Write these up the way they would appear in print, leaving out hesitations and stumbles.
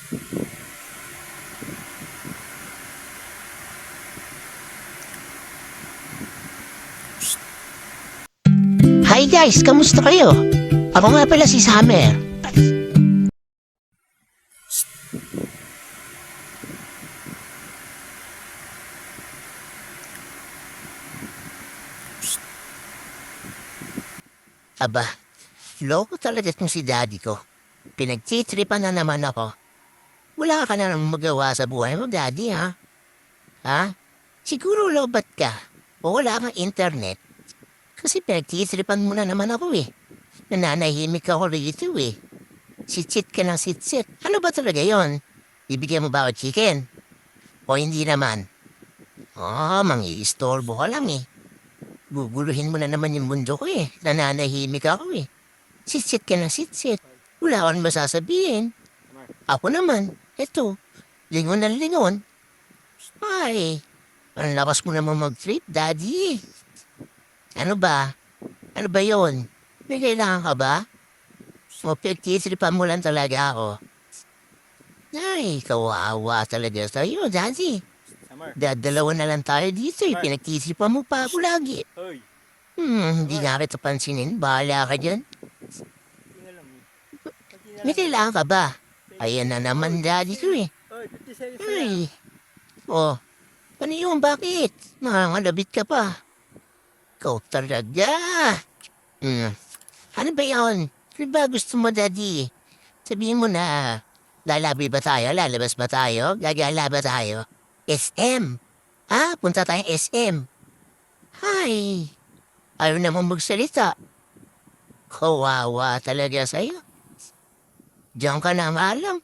Hi guys, kamusta kayo? Ako nga pala si Summer. Aba, loko talaga itong si daddy ko. Pinagtitripan na naman ako. Wala ka na nang magawa sa buhay mo, daddy, ha? Ha? Siguro lobat ka o wala kang internet. Kasi pinagtitripan mo na naman ako eh. Nananahimik ako rito eh. Sitsit ka ng sitsit. Ano ba talaga yon? Bibigyan mo ba ako chicken? O hindi naman? Mangi-istorbo ka lang eh. Guguluhin mo na naman yung mundo ko eh. Nananahimik ako eh. Sitsit ka ng sitsit. Wala kang masasabihin. Ako naman, eto, lingon na lingon. Ay, ang lakas mo naman mag-trip, daddy. Ano ba? Ano ba yon? May kailangan ka ba? O pinagtitripan mo lang talaga ako? Ay, kawawa talaga sa'yo, daddy. Dadalawa na lang tayo dito eh. Pinagtitripan mo pa ako lagi. Hindi nga kita pansinin. Bahala ka dyan. May kailangan ka ba? Ayan na naman daddy ko eh. Ay. Oh, ano yun? Bakit? Nangangalabit ka pa. Ikaw talaga. Ano ba yun? Ano ba gusto mo, daddy? Sabihin mo na. Lalabi ba tayo? Lalabas ba tayo? Gagala ba tayo? SM. Punta tayong SM. Hay. Ayaw naman magsalita. Kawawa talaga sa'yo. Diyan ka na nga lang.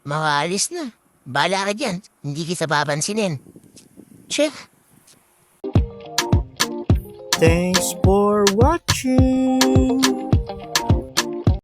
Makaalis na. Bala ka dyan. Hindi kita papansinin. Check. Thanks for watching.